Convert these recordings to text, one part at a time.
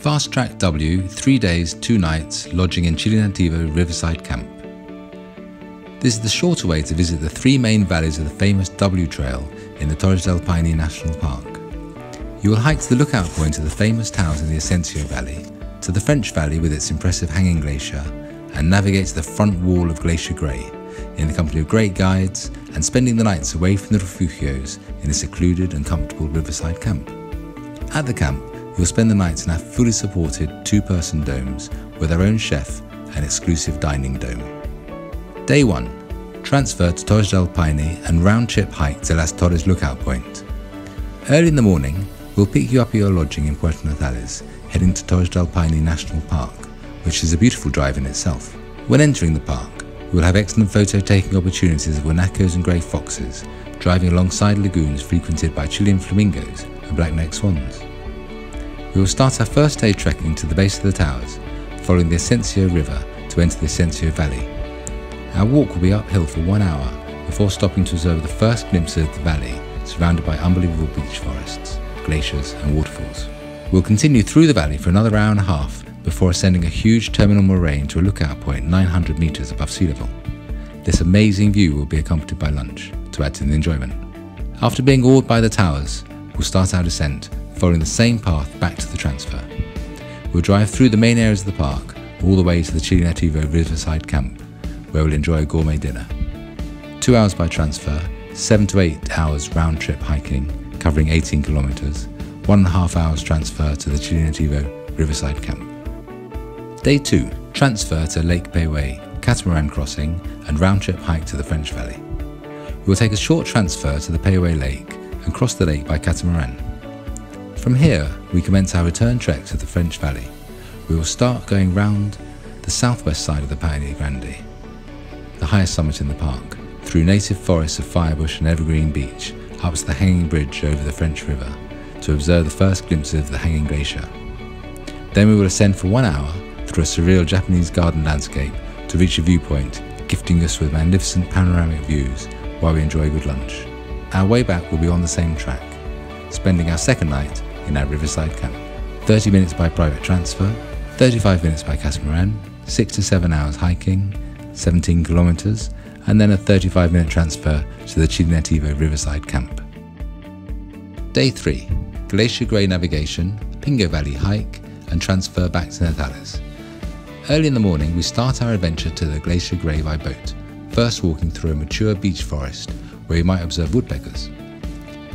Fast Track W, 3 days, 2 nights, lodging in Chile Nativo Riverside Camp. This is the shorter way to visit the 3 main valleys of the famous W Trail in the Torres del Paine National Park. You will hike to the lookout point of the famous towers in the Ascencio Valley, to the French Valley with its impressive hanging glacier, and navigate to the front wall of Glacier Grey, in the company of great guides and spending the nights away from the refugios in a secluded and comfortable riverside camp. At the camp, you'll spend the nights in our fully supported 2-person domes with our own chef and exclusive dining dome. Day 1. Transfer to Torres del Paine and round-trip hike to Las Torres lookout point. Early in the morning, we'll pick you up at your lodging in Puerto Natales, heading to Torres del Paine National Park, which is a beautiful drive in itself. When entering the park, we will have excellent photo-taking opportunities of guanacos and grey foxes, driving alongside lagoons frequented by Chilean flamingos and black-necked swans. We will start our first day trekking to the base of the towers, following the Ascencio River to enter the Ascencio Valley. Our walk will be uphill for 1 hour before stopping to observe the first glimpses of the valley, surrounded by unbelievable beech forests, glaciers and waterfalls. We'll continue through the valley for another hour and a half before ascending a huge terminal moraine to a lookout point 900 metres above sea level. This amazing view will be accompanied by lunch to add to the enjoyment. After being awed by the towers, we'll start our descent, following the same path back to the transfer. We'll drive through the main areas of the park all the way to the Chile Nativo Riverside Camp, where we'll enjoy a gourmet dinner. 2 hours by transfer, 7 to 8 hours round-trip hiking, covering 18 kilometres, 1.5 hours transfer to the Chile Nativo Riverside Camp. Day 2. Transfer to Lake Peiwei, catamaran crossing and round-trip hike to the French Valley. We will take a short transfer to the Peiwei Lake and cross the lake by catamaran. From here, we commence our return trek to the French Valley. We will start going round the southwest side of the Paine Grande, the highest summit in the park, through native forests of firebush and evergreen beech, up to the hanging bridge over the French River, to observe the first glimpses of the hanging glacier. Then we will ascend for 1 hour through a surreal Japanese garden landscape to reach a viewpoint, gifting us with magnificent panoramic views while we enjoy a good lunch. Our way back will be on the same track, spending our second night in our riverside camp. 30 minutes by private transfer, 35 minutes by catamaran, 6 to 7 hours hiking, 17 kilometres, and then a 35-minute transfer to the Chile Nativo Riverside Camp. Day 3. Glacier Grey navigation, Pingo Valley hike, and transfer back to Natales. Early in the morning, we start our adventure to the Glacier Grey by boat, first walking through a mature beech forest where you might observe woodpeckers.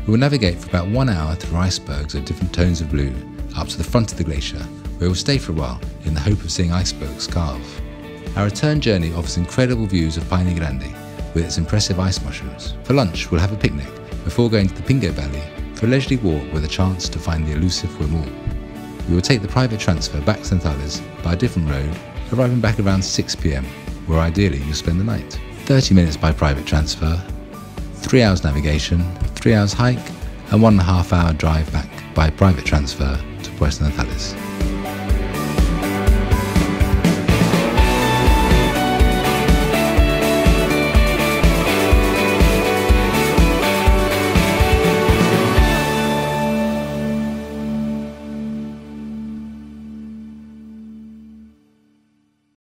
We will navigate for about 1 hour through icebergs of different tones of blue, up to the front of the glacier, where we'll stay for a while in the hope of seeing icebergs carve. Our return journey offers incredible views of Paine Grande, with its impressive ice mushrooms. For lunch, we'll have a picnic, before going to the Pingo Valley for a leisurely walk with a chance to find the elusive Huemul. We will take the private transfer back to Natales by a different road, arriving back around 6 PM, where ideally you'll spend the night. 30 minutes by private transfer, 3 hours navigation, 3 hours hike, and 1.5 hour drive back by private transfer to Puerto Natales.